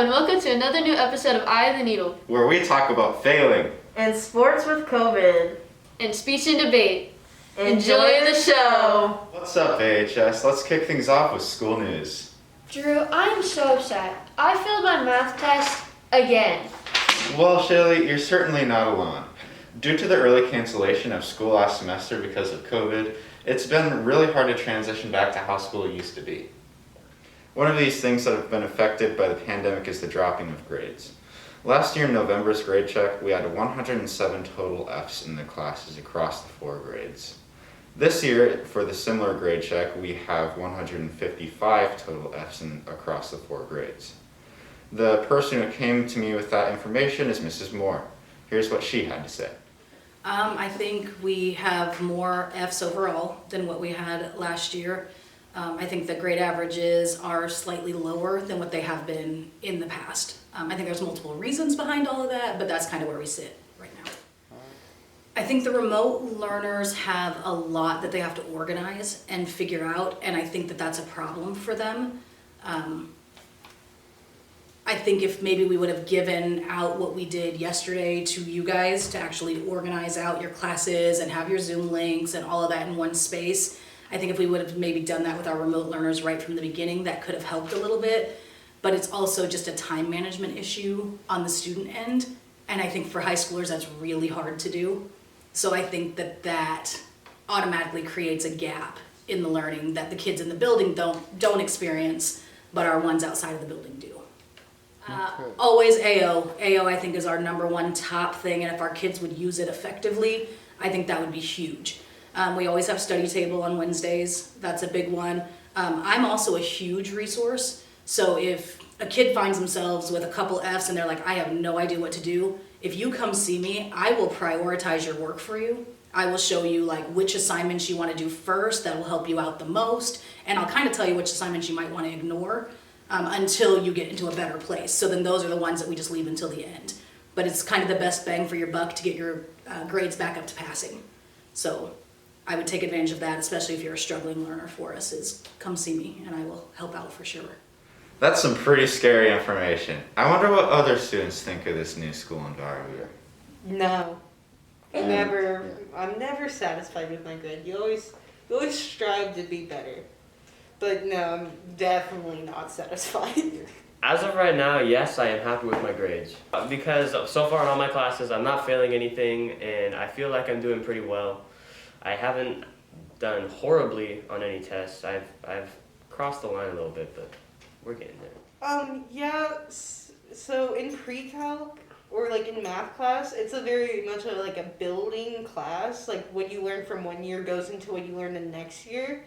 and welcome to another new episode of Eye of the Needle, where we talk about failing, and sports with COVID, and speech and debate. Enjoy the show! What's up, AHS? Let's kick things off with school news. Drew, I'm so upset. I failed my math test again. Well, Shaylee, you're certainly not alone. Due to the early cancellation of school last semester because of COVID, it's been really hard to transition back to how school used to be. One of these things that have been affected by the pandemic is the dropping of grades. Last year in November's grade check, we had 107 total Fs in the classes across the 4 grades. This year, for the similar grade check, we have 155 total Fs across the 4 grades. The person who came to me with that information is Mrs. Moore. Here's what she had to say. I think we have more Fs overall than what we had last year. I think the grade averages are slightly lower than what they have been in the past. I think there's multiple reasons behind all of that, but that's kind of where we sit right now. I think the remote learners have a lot that they have to organize and figure out, and I think that that's a problem for them. I think if maybe we would have given out what we did yesterday to you guys to actually organize out your classes and have your Zoom links and all of that in one space, I think if we would have maybe done that with our remote learners right from the beginning, that could have helped a little bit. But it's also just a time management issue on the student end. And I think for high schoolers, that's really hard to do. So I think that automatically creates a gap in the learning that the kids in the building don't experience, but our ones outside of the building do. Always AO. AO, I think, is our number one top thing. And if our kids would use it effectively, I think that would be huge. We always have study table on Wednesdays. That's a big one. I'm also a huge resource. So if a kid finds themselves with a couple Fs and they're like, I have no idea what to do, if you come see me, I will prioritize your work for you. I will show you like which assignments you want to do first that will help you out the most. And I'll kind of tell you which assignments you might want to ignore until you get into a better place. So then those are the ones that we just leave until the end. But it's kind of the best bang for your buck to get your grades back up to passing. So I would take advantage of that, especially if you're a struggling learner for us, is come see me and I will help out for sure. That's some pretty scary information. I wonder what other students think of this new school environment. No. I'm never satisfied with my grade. You always strive to be better. But no, I'm definitely not satisfied. As of right now, yes, I am happy with my grades. Because so far in all my classes, I'm not failing anything and I feel like I'm doing pretty well. I haven't done horribly on any tests. I've crossed the line a little bit, but we're getting there. So in pre-calc or like in math class, it's a very much like a building class. Like what you learn from one year goes into what you learn the next year.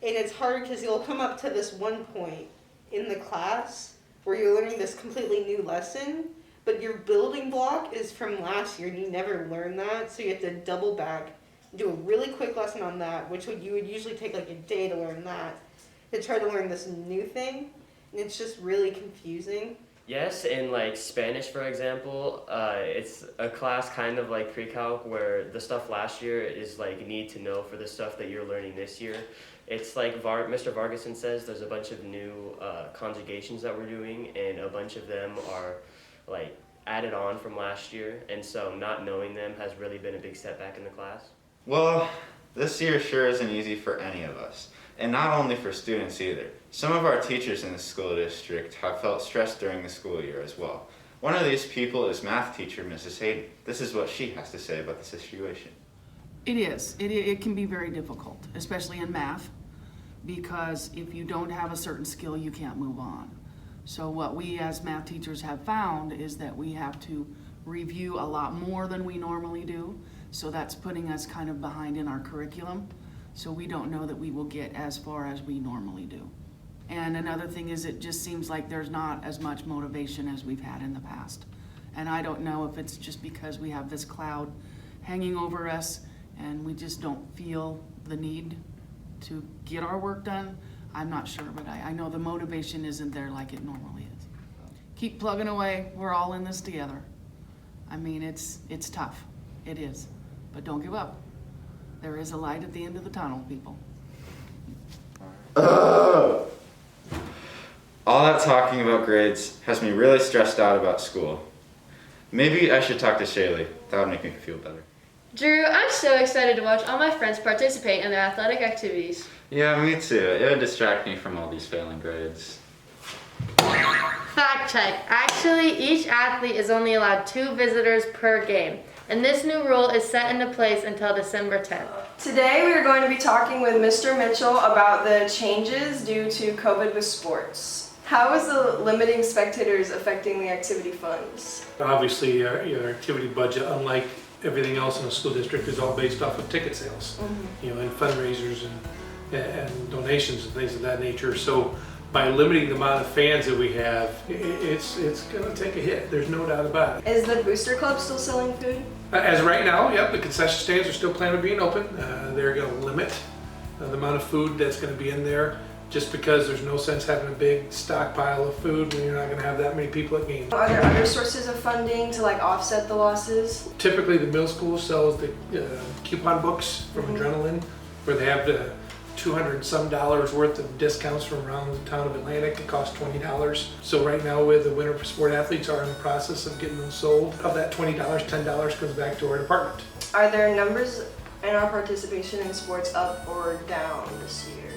And it's hard because you'll come up to this one point in the class where you're learning this completely new lesson, but your building block is from last year and you never learned that. So you have to double back, do a really quick lesson on that, you would usually take like a day to learn that, to try to learn this new thing. And it's just really confusing. Yes, in like Spanish, for example, it's a class kind of like pre-calc where the stuff last year is like need to know for the stuff that you're learning this year. It's like Mr. Vargason says, there's a bunch of new conjugations that we're doing, and a bunch of them are like added on from last year, and so not knowing them has really been a big setback in the class. Well, this year sure isn't easy for any of us, and not only for students either. Some of our teachers in the school district have felt stressed during the school year as well. One of these people is math teacher Mrs. Hayden. This is what she has to say about the situation. It is. It can be very difficult, especially in math, because if you don't have a certain skill, you can't move on. So what we as math teachers have found is that we have to review a lot more than we normally do. So that's putting us kind of behind in our curriculum. So we don't know that we will get as far as we normally do. And another thing is it just seems like there's not as much motivation as we've had in the past. And I don't know if it's just because we have this cloud hanging over us and we just don't feel the need to get our work done. I'm not sure, but I know the motivation isn't there like it normally is. Keep plugging away. We're all in this together. I mean, it's tough. It is. But don't give up. There is a light at the end of the tunnel, people. All that talking about grades has me really stressed out about school. Maybe I should talk to Shaylee. That would make me feel better. Drew, I'm so excited to watch all my friends participate in their athletic activities. Yeah, me too. It would distract me from all these failing grades. Fact check. Actually, each athlete is only allowed 2 visitors per game, and this new rule is set into place until December 10th. Today we are going to be talking with Mr. Mitchell about the changes due to COVID with sports. How is the limiting spectators affecting the activity funds? Obviously, your activity budget, unlike everything else in the school district, is all based off of ticket sales, and fundraisers and donations and things of that nature. So by limiting the amount of fans that we have, it's going to take a hit. There's no doubt about it. Is the Booster Club still selling food? As of right now, yep, the concession stands are still planning on being open. They're going to limit the amount of food that's going to be in there, just because there's no sense having a big stockpile of food when you're not going to have that many people at games. Are there other sources of funding to offset the losses? Typically, the middle school sells the coupon books from Adrenaline, where they have the $200 and some worth of discounts from around the town of Atlantic. It costs $20. So right now, with the Winter Sport Athletes are in the process of getting those sold. Of that $20, $10 comes back to our department. Are there numbers in our participation in sports up or down this year?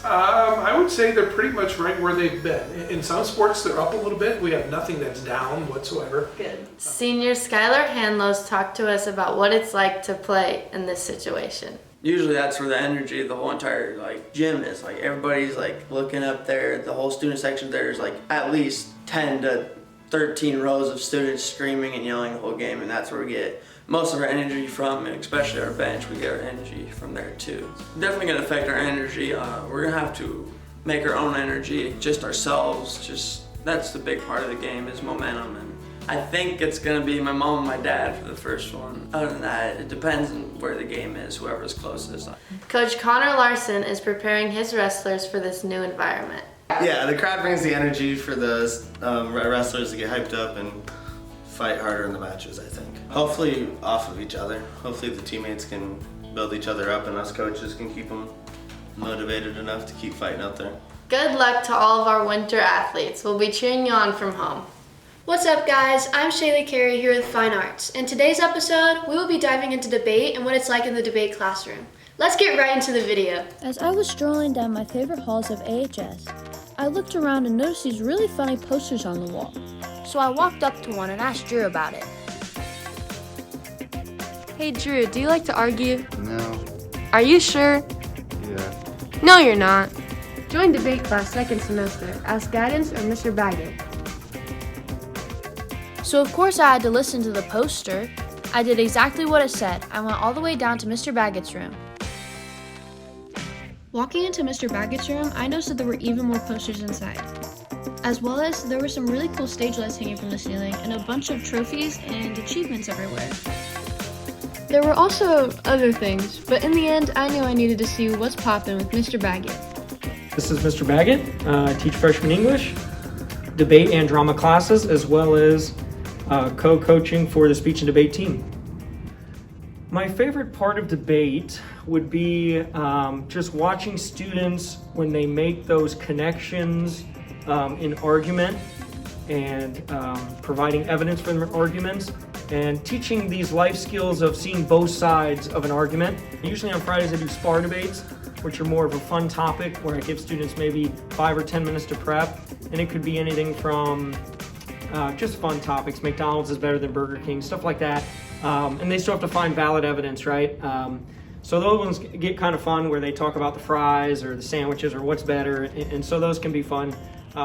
I would say they're pretty much right where they've been. In some sports, they're up a little bit. We have nothing that's down whatsoever. Good. Senior Skylar Hanlos talked to us about what it's like to play in this situation. Usually that's where the energy of the whole entire gym is. Everybody's looking up there. The whole student section there's at least 10 to 13 rows of students screaming and yelling the whole game, and that's where we get most of our energy from, and especially our bench, we get our energy from there too. Definitely gonna affect our energy. We're gonna have to make our own energy, just ourselves. That's the big part of the game is momentum, and I think it's gonna be my mom and my dad for the first one. Other than that, it depends on where the game is, whoever's closest. Coach Connor Larson is preparing his wrestlers for this new environment. Yeah, the crowd brings the energy for the wrestlers to get hyped up and fight harder in the matches, I think. Hopefully off of each other. Hopefully the teammates can build each other up and us coaches can keep them motivated enough to keep fighting out there. Good luck to all of our winter athletes. We'll be cheering you on from home. What's up, guys? I'm Shaylee Carey here with Fine Arts. In today's episode, we will be diving into debate and what it's like in the debate classroom. Let's get right into the video. As I was strolling down my favorite halls of AHS, I looked around and noticed these really funny posters on the wall. So I walked up to one and asked Drew about it. Hey Drew, do you like to argue? No. Are you sure? Yeah. No, you're not. Join debate class second semester. Ask guidance or Mr. Baggett. So of course I had to listen to the poster. I did exactly what it said. I went all the way down to Mr. Baggett's room. Walking into Mr. Baggett's room, I noticed that there were even more posters inside. As well as there were some really cool stage lights hanging from the ceiling and a bunch of trophies and achievements everywhere. There were also other things, but in the end, I knew I needed to see what's poppin' with Mr. Baggett. This is Mr. Baggett. I teach freshman English, debate and drama classes, as well as co-coaching for the speech and debate team. My favorite part of debate would be just watching students when they make those connections in argument and providing evidence for their arguments and teaching these life skills of seeing both sides of an argument. Usually on Fridays I do spar debates, which are more of a fun topic where I give students maybe 5 or 10 minutes to prep, and it could be anything from just fun topics. McDonald's is better than Burger King, stuff like that. And they still have to find valid evidence, right? So those ones get kind of fun where they talk about the fries or the sandwiches or what's better, and so those can be fun.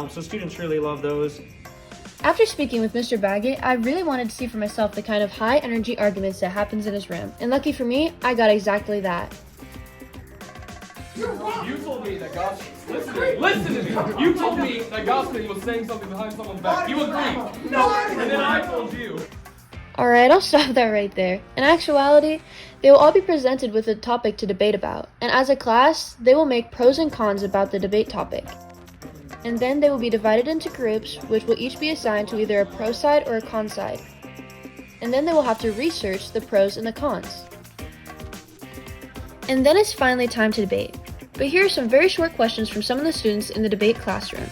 So students really love those. After speaking with Mr. Baggett, I really wanted to see for myself the kind of high energy arguments that happens in his room. And lucky for me, I got exactly that. You told me that gossiping. Listen to me. You told me that gossiping was saying something behind someone's back. You agreed. No. And then I told you. Alright, I'll stop that right there. In actuality, they will all be presented with a topic to debate about. And as a class, they will make pros and cons about the debate topic. And then they will be divided into groups, which will each be assigned to either a pro side or a con side. And then they will have to research the pros and the cons. And then it's finally time to debate. But here are some very short questions from some of the students in the debate classroom.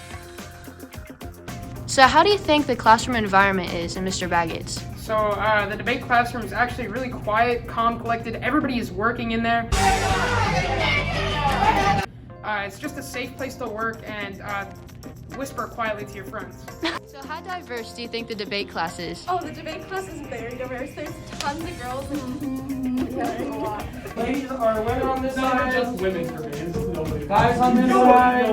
So how do you think the classroom environment is in Mr. Baggett's? So the debate classroom is actually really quiet, calm, collected. Everybody is working in there. It's just a safe place to work and whisper quietly to your friends. So how diverse do you think the debate class is? Oh, the debate class is very diverse. There's tons of girls. Yeah, there's a lot. Ladies are women on this side. Just women for me. This is nobody. Guys on this side.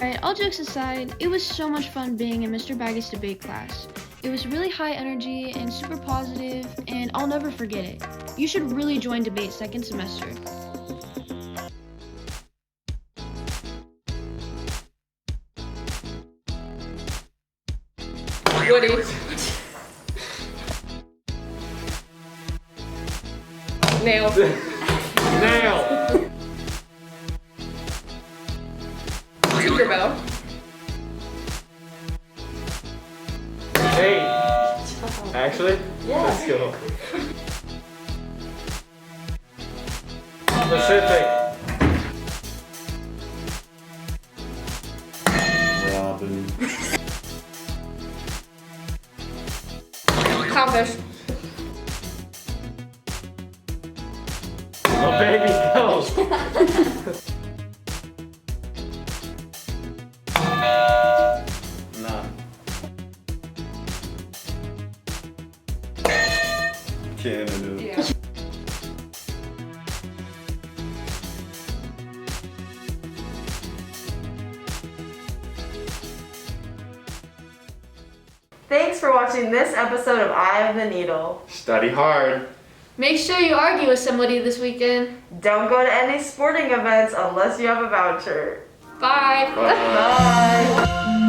Alright, all jokes aside, it was so much fun being in Mr. Baggett's debate class. It was really high energy and super positive, and I'll never forget it. You should really join debate second semester. Woody. Nail. Nail. Tinkerbell. Hey. Actually? Yeah. Let's go. Pacific. Robin. Clownfish. Oh, baby, go. Nah. Canada. Yeah. Thanks for watching this episode of Eye of the Needle. Study hard. Make sure you argue with somebody this weekend. Don't go to any sporting events unless you have a voucher. Bye. Bye. Bye.